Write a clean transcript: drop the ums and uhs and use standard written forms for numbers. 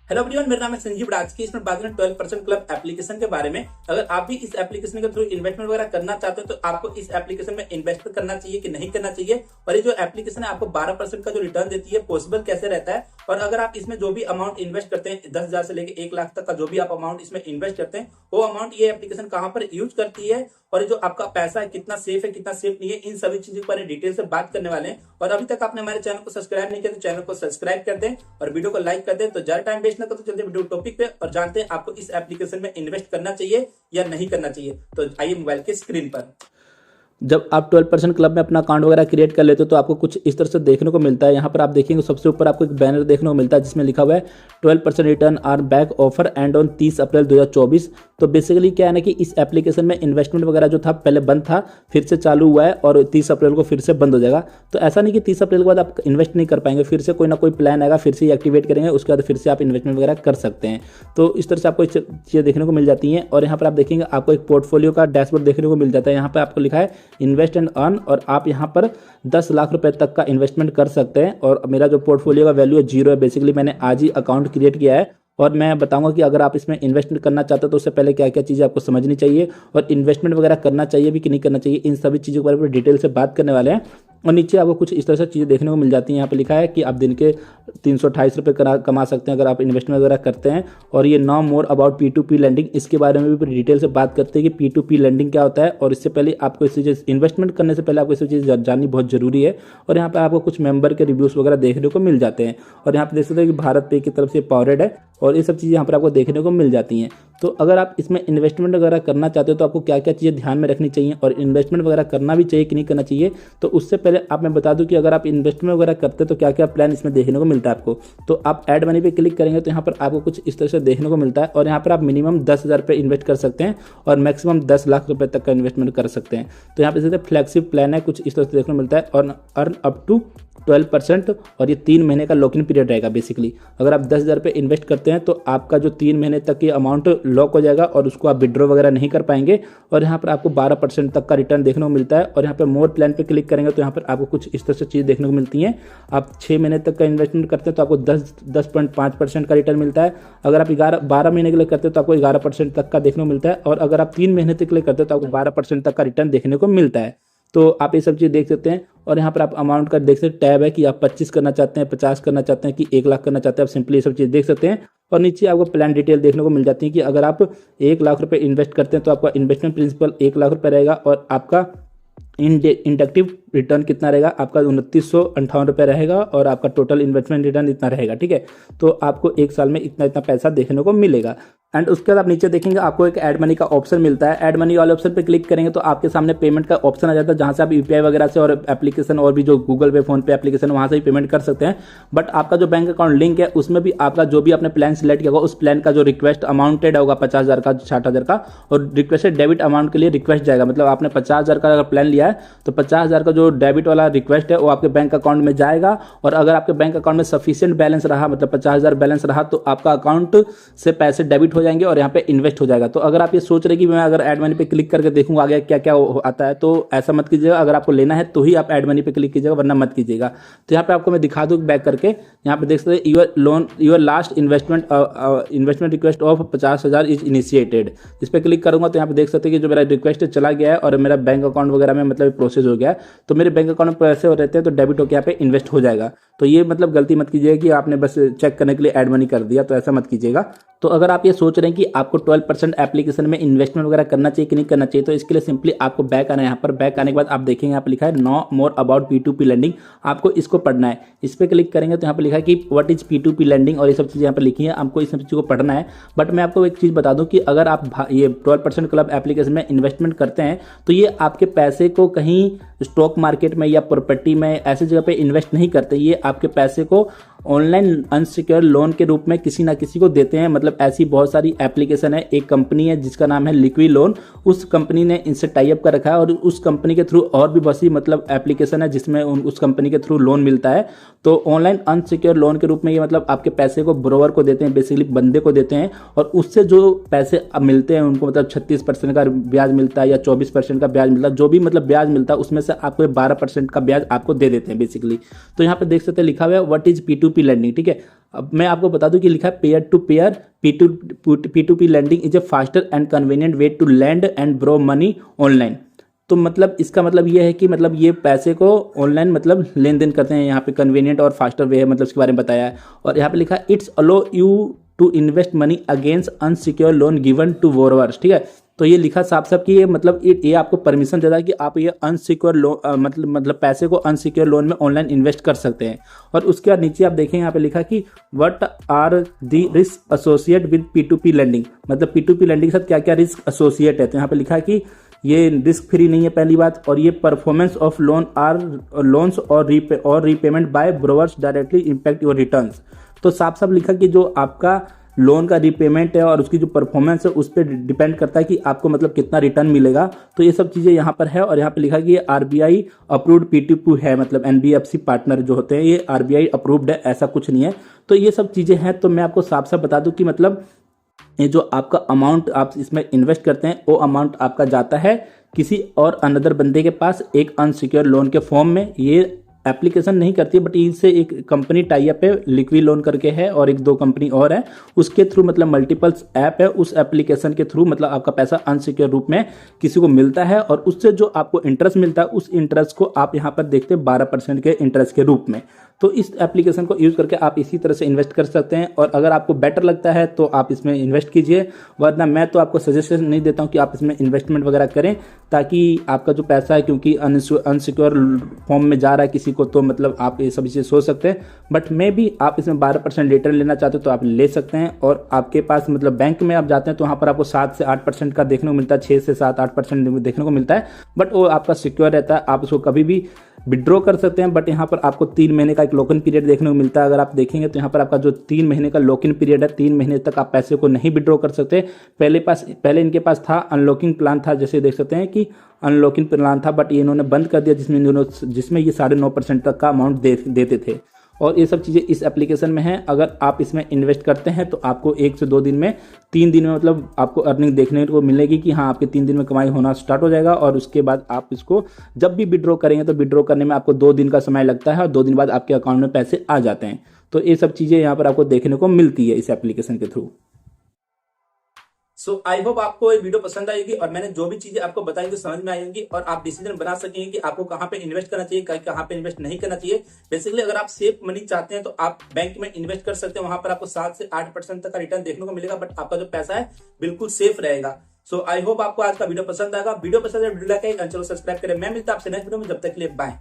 Hello everyone, मेरा नाम है संजीव। आज की इसमें बात करें 12% क्लब एप्लीकेशन के बारे में। अगर आप भी इस एप्लीकेशन के थ्रू इन्वेस्टमेंट वगैरह करना चाहते हो तो आपको इस एप्लीकेशन में इन्वेस्ट करना चाहिए कि नहीं करना चाहिए, और ये जो एप्लीकेशन है आपको 12% का जो रिटर्न देती है पॉसिबल कैसे रहता है। और अगर आप इसमें जो भी अमाउंट इन्वेस्ट करते हैं 10,000 से लेकर 1 लाख तक का जो भी आप अमाउंट इसमें इन्वेस्ट करते हैं वो अमाउंट ये एप्लीकेशन कहां पर यूज करती है, और ये जो आपका पैसा है कितना सेफ है कितना सेफ नहीं है, इन सभी चीजों के बारे में डिटेल से बात करने वाले हैं। और अभी तक आपने हमारे चैनल को सब्सक्राइब नहीं किया तो चैनल को सब्सक्राइब कर दें और वीडियो को लाइक कर दें। तो ज्यादा टाइम वेस्ट ना करो, तो चलते वीडियो टॉपिक पे और जानते हैं आपको इस एप्लीकेशन में इन्वेस्ट करना चाहिए या नहीं करना चाहिए। तो आइए मोबाइल की स्क्रीन पर। जब आप 12% क्लब में अपना अकाउंट वगैरह क्रिएट कर लेते हो तो आपको कुछ इस तरह से देखने को मिलता है। यहाँ पर आप देखेंगे सबसे ऊपर आपको एक बैनर देखने को मिलता है जिसमें लिखा हुआ है 12% return are back offer end on 30 April 2024। तो बेसिकली क्या है ना कि इस एप्लीकेशन में इन्वेस्टमेंट वगैरह जो था पहले बंद था, फिर से चालू हुआ है और 30 अप्रैल को फिर से बंद हो जाएगा। तो ऐसा नहीं कि 30 अप्रैल के बाद आप इन्वेस्ट नहीं कर पाएंगे, फिर से कोई ना कोई प्लान आएगा, फिर से एक्टिवेट करेंगे, उसके बाद फिर से आप इन्वेस्टमेंट वगैरह कर सकते हैं। तो इस तरह से आपको चीज़ें देखने को मिल जाती हैं। और यहाँ पर आप देखेंगे आपको एक पोर्टफोलियो का डैशबोर्ड देखने को मिल जाता है। यहाँ पर आपको लिखा है इन्वेस्ट एंड अर्न, और आप यहाँ पर 10 लाख रुपए तक का इन्वेस्टमेंट कर सकते हैं। और मेरा जो पोर्टफोलियो का वैल्यू है 0 है। बेसिकली मैंने आज ही अकाउंट क्रिएट किया है और मैं बताऊंगा कि अगर आप इसमें इन्वेस्टमेंट करना चाहते हो तो उससे पहले क्या क्या चीज़ें आपको समझनी चाहिए और इन्वेस्टमेंट वगैरह करना चाहिए भी कि नहीं करना चाहिए, इन सभी चीज़ों के बारे में डिटेल से बात करने वाले हैं। और नीचे आपको कुछ इस तरह से चीज़ें देखने को मिल जाती हैं। यहाँ पे लिखा है कि आप दिन के 328 रुपये कमा सकते हैं अगर आप इन्वेस्टमेंट वगैरह करते हैं। और ये no more about P2P landing, इसके बारे में भी डिटेल से बात करते हैं कि P2P लैंडिंग क्या होता है। और इससे पहले आपको इस चीज़ इन्वेस्टमेंट करने से पहले आपको इस चीज़ जाननी बहुत जरूरी है। और यहाँ पर आपको कुछ मेंबर के रिव्यूज़ वगैरह देखने को मिल जाते हैं। और यहाँ पर देख सकते हैं कि भारत पे की तरफ से पावरेड है और ये सब चीज़ें यहाँ पर आपको देखने को मिल जाती हैं। तो अगर आप इसमें इन्वेस्टमेंट वगैरह करना चाहते हो तो आपको क्या क्या चीज़ें ध्यान में रखनी चाहिए और इन्वेस्टमेंट वगैरह करना भी चाहिए कि नहीं करना चाहिए। तो उससे पहले आप मैं बता दूं कि अगर आप इन्वेस्टमेंट वगैरह करते हैं तो क्या क्या प्लान इसमें देखने को मिलता है आपको। तो आप ऐड मनी पे क्लिक करेंगे तो यहाँ पर आपको कुछ इस तरह से देखने को मिलता है। और यहाँ पर आप मिनिमम 10,000 रुपये इन्वेस्ट कर सकते हैं और मैक्सिमम 10 लाख रुपये तक का इन्वेस्टमेंट कर सकते हैं। तो यहाँ पे फ्लैगशिप प्लान है, कुछ इस तरह से देखने को मिलता है। और अर्न अप टू 12%, और ये 3 महीने का लॉक इन पीरियड रहेगा। बेसिकली अगर आप 10,000 रुपये इन्वेस्ट करते हैं तो आपका जो 3 महीने तक ये अमाउंट लॉक हो जाएगा और उसको आप विड्रॉ वगैरह नहीं कर पाएंगे। और यहाँ पर आपको 12% तक का रिटर्न देखने को मिलता है। और यहाँ पर मोर प्लान पे क्लिक करेंगे तो यहाँ पर आपको कुछ इस तरह से चीज़ देखने को मिलती हैं। आप 6 महीने तक का इन्वेस्टमेंट करते हैं तो आपको 10.5% का रिटर्न मिलता है। अगर आप 12 महीने के लिए करते हैं तो आपको 11% तक का देखने को मिलता है। और अगर आप 3 महीने तक के लिए करते हैं तो आपको 12% तक का रिटर्न देखने को मिलता है। तो आप ये सब चीज़ देख सकते हैं। और यहाँ पर आप अमाउंट का देख सकते हैं, टैब है कि आप 25 करना चाहते हैं, 50 करना चाहते हैं कि 1 लाख करना चाहते हैं, आप सिंपली ये सब चीज़ देख सकते हैं। और नीचे आपको प्लान डिटेल देखने को मिल जाती है कि अगर आप 1 लाख रुपए इन्वेस्ट करते हैं तो आपका इन्वेस्टमेंट प्रिंसिपल 1 लाख रुपये रहेगा और आपका इंडक्टिव रिटर्न कितना रहेगा, आपका 2958 रुपये रहेगा और आपका टोटल इन्वेस्टमेंट रिटर्न इतना रहेगा। ठीक है, तो आपको 1 साल में इतना इतना पैसा देखने को मिलेगा। एंड उसके बाद आप नीचे देखेंगे आपको एक ऐड मनी का ऑप्शन मिलता है। ऐड मनी वाले ऑप्शन पे क्लिक करेंगे तो आपके सामने पेमेंट का ऑप्शन आ जाता है, जहां से आप यूपीआई वगैरह से और एप्लीकेशन और भी जो गूगल पे फोन पे एप्लीकेशन वहां से भी पेमेंट कर सकते हैं। बट आपका जो बैंक अकाउंट लिंक है उसमें भी आपका जो भी आपने प्लान सिलेक्ट किया होगा उस प्लान का जो रिक्वेस्ट अमाउंटेड होगा 50,000 का 60,000 का, और रिक्वेस्टेड डेबिट अमाउंट के लिए रिक्वेस्ट जाएगा। मतलब आपने 50,000 का अगर प्लान लिया है तो 50,000 का जो डेबिट वाला रिक्वेस्ट है वो आपके बैंक अकाउंट में जाएगा। और अगर आपके बैंक अकाउंट में सफिशिएंट बैलेंस रहा, मतलब 50,000 बैलेंस रहा, तो आपका अकाउंट से पैसे डेबिट हो जाएंगे और यहाँ पे इन्वेस्ट हो जाएगा। तो अगर आप ये सोच रहे कि मैं अगर ऐड मनी पे क्लिक करके देखूंगा आगे क्या क्या आता है, तो ऐसा मत कीजिएगा। अगर आपको लेना है तो ही आप ऐड मनी पे क्लिक कीजिएगा, वरना मत कीजिएगा। तो यहाँ पे आपको मैं दिखा दूँ बैक करके, यहाँ पे देख सकते हैं your last investment request of 50,000 is initiated. इस पर क्लिक करूंगा तो यहाँ पे देख सकते हैं कि जो मेरा रिक्वेस्ट चला गया है और मेरा बैंक अकाउंट वगैरह में मतलब प्रोसेस हो गया है। तो मेरे बैंक अकाउंट में पैसे हो रहते हैं तो डेबिट होकर यहाँ पे इन्वेस्ट हो जाएगा। तो ये मतलब गलती मत कीजिएगा कि आपने बस चेक करने के लिए ऐड मनी कर दिया, तो ऐसा मत कीजिएगा। तो अगर आप ये सोच रहे हैं कि आपको 12% एप्लीकेशन में इन्वेस्टमेंट वगैरह करना चाहिए कि नहीं करना चाहिए, तो इसके लिए सिंपली आपको बैक आना है। यहाँ पर बैक आने के बाद आप देखेंगे यहाँ पर लिखा है no more about P2P landing, आपको इसको पढ़ना है। इस पर क्लिक करेंगे तो यहाँ पर लिखा है कि व्हाट इज P2P लैंडिंग, और ये सब चीज़ें यहाँ पर लिखी है, आपको इस सब चीज़ों को पढ़ना है। बट मैं आपको एक चीज़ बता दूँ कि अगर आप ये 12% क्लब एप्लीकेशन में इन्वेस्टमेंट करते हैं तो ये आपके पैसे को कहीं स्टॉक मार्केट में या प्रॉपर्टी में ऐसी जगह पे इन्वेस्ट नहीं करते। ये आपके पैसे को ऑनलाइन अनसिक्योर्ड लोन के रूप में किसी ना किसी को देते हैं। मतलब ऐसी बहुत सारी एप्लीकेशन है, एक कंपनी है जिसका नाम है लिक्विड लोन, उस कंपनी ने इनसे टाई अप कर रखा है और उस कंपनी के थ्रू और भी बहुत सी मतलब एप्लीकेशन है जिसमें उस कंपनी के थ्रू लोन मिलता है। तो ऑनलाइन अनसिक्योर्ड लोन के रूप में ये मतलब आपके पैसे को ब्रोवर को देते हैं, बेसिकली बंदे को देते हैं, और उससे जो पैसे मिलते हैं उनको मतलब 36% का ब्याज मिलता है या 24% का ब्याज मिलता है, जो भी मतलब ब्याज मिलता है उसमें से आपको 12% का ब्याज आपको दे देते हैं बेसिकली। तो यहाँ पे देख सकते हैं लिखा हुआ है व्हाट इज P2P लैंडिंग, ठीक है। अब मैं आपको बता दूं कि लिखा है peer to peer P2P lending is a faster and convenient way to lend and borrow money online. तो मतलब इसका मतलब ये है कि मतलब ये पैसे को ऑनलाइन मतलब लेन देन करते हैं, यहाँ पे कन्वीनियंट और फास्टर वे है, मतलब इसके बारे में बताया है। और यहाँ पे लिखा है it's allow you to invest money against unsecure loan given to borrowers, ठीक है। तो ये लिखा साफ साफ कि ये मतलब ये आपको परमिशन देता है कि आप ये अनसिक्योर लोन मतलब पैसे को अनसिक्योर लोन में ऑनलाइन इन्वेस्ट कर सकते हैं। और उसके बाद नीचे आप देखें यहाँ पे लिखा कि what are the risk associate with P2P lending, मतलब P2P लैंडिंग के साथ क्या क्या रिस्क एसोसिएट है। तो यहाँ पे लिखा है कि ये रिस्क फ्री नहीं है पहली बात, और ये performance of loan or loans और repayment by borrowers directly impact your returns. तो साफ साफ लिखा कि जो आपका लोन का रीपेमेंट है और उसकी जो परफॉर्मेंस है उस पर डिपेंड करता है कि आपको मतलब कितना रिटर्न मिलेगा। तो ये सब चीज़ें यहाँ पर है। और यहाँ पे लिखा कि ये RBI अप्रूव्ड P2P है, मतलब NBFC पार्टनर जो होते हैं ये RBI अप्रूव्ड है, ऐसा कुछ नहीं है। तो ये सब चीज़ें हैं। तो मैं आपको साफ साफ बता दूं कि मतलब ये जो आपका अमाउंट आप इसमें इन्वेस्ट करते हैं वो अमाउंट आपका जाता है किसी और अनदर बंदे के पास एक अनसिक्योर लोन के फॉर्म में। ये एप्लीकेशन नहीं करती है बट इससे एक कंपनी टाई अप है, लिक्वी लोन करके है, और एक दो कंपनी और है, उसके थ्रू मतलब मल्टीपल्स ऐप है, उस एप्लीकेशन के थ्रू मतलब आपका पैसा अनसिक्योर रूप में किसी को मिलता है। और उससे जो आपको इंटरेस्ट मिलता है उस इंटरेस्ट को आप यहाँ पर देखते हैं 12% के इंटरेस्ट के रूप में। तो इस एप्लीकेशन को यूज़ करके आप इसी तरह से इन्वेस्ट कर सकते हैं। और अगर आपको बेटर लगता है तो आप इसमें इन्वेस्ट कीजिए, वरना मैं तो आपको सजेशन नहीं देता हूं कि आप इसमें इन्वेस्टमेंट वगैरह करें, ताकि आपका जो पैसा है क्योंकि अनसिक्योर फॉर्म में जा रहा है किसी को, तो मतलब आप ये सब चीज़ें सोच सकते हैं। बट मे भी आप इसमें 12% रिटर्न लेना चाहते हो तो आप ले सकते हैं। और आपके पास मतलब बैंक में आप जाते हैं तो वहाँ पर आपको 7 से 8% का देखने को मिलता है, 6 से 7-8% देखने को मिलता है, बट वो आपका सिक्योर रहता है, आप उसको कभी भी विड्रॉ कर सकते हैं। बट यहाँ पर आपको 3 महीने का एक लॉक इन पीरियड देखने को मिलता है। अगर आप देखेंगे तो यहाँ पर आपका जो 3 महीने का लॉक इन पीरियड है, 3 महीने तक आप पैसे को नहीं विड्रॉ कर सकते। पहले इनके पास था अनलॉकिंग प्लान था, जैसे देख सकते हैं कि अनलॉकिंग प्लान था, बट ये इन्होंने बंद कर दिया जिसमें ये 9.5% तक का अमाउंट देते थे। और ये सब चीज़ें इस एप्लीकेशन में हैं। अगर आप इसमें इन्वेस्ट करते हैं तो आपको 1 से 2 दिन में 3 दिन में मतलब आपको अर्निंग देखने को मिलेगी कि हाँ आपके 3 दिन में कमाई होना स्टार्ट हो जाएगा। और उसके बाद आप इसको जब भी विड्रॉ करेंगे तो विड्रॉ करने में आपको 2 दिन का समय लगता है और 2 दिन बाद आपके अकाउंट में पैसे आ जाते हैं। तो ये सब चीज़ें यहाँ पर आपको देखने को मिलती है इस एप्लीकेशन के थ्रू। सो आई होप आपको ये वीडियो पसंद आएगी और मैंने जो भी चीजें आपको बताई वो समझ में आएंगी और आप डिसीजन बना सकेंगे कि आपको कहाँ पे इन्वेस्ट करना चाहिए, कहाँ पे इन्वेस्ट नहीं करना चाहिए। बेसिकली अगर आप सेफ मनी चाहते हैं तो आप बैंक में इन्वेस्ट कर सकते हैं, वहां पर आपको 7 से 8% तक का रिटर्न देखने को मिलेगा, बट आपका जो पैसा है बिल्कुल सेफ रहेगा। सो आई होप आपको आज का वीडियो पसंद आएगा। वीडियो पसंद है वीडियो लाइक चैनल सब्सक्राइब करें। मैं मिलता हूं आपसे नेक्स्ट वीडियो में, जब तक के लिए बाय।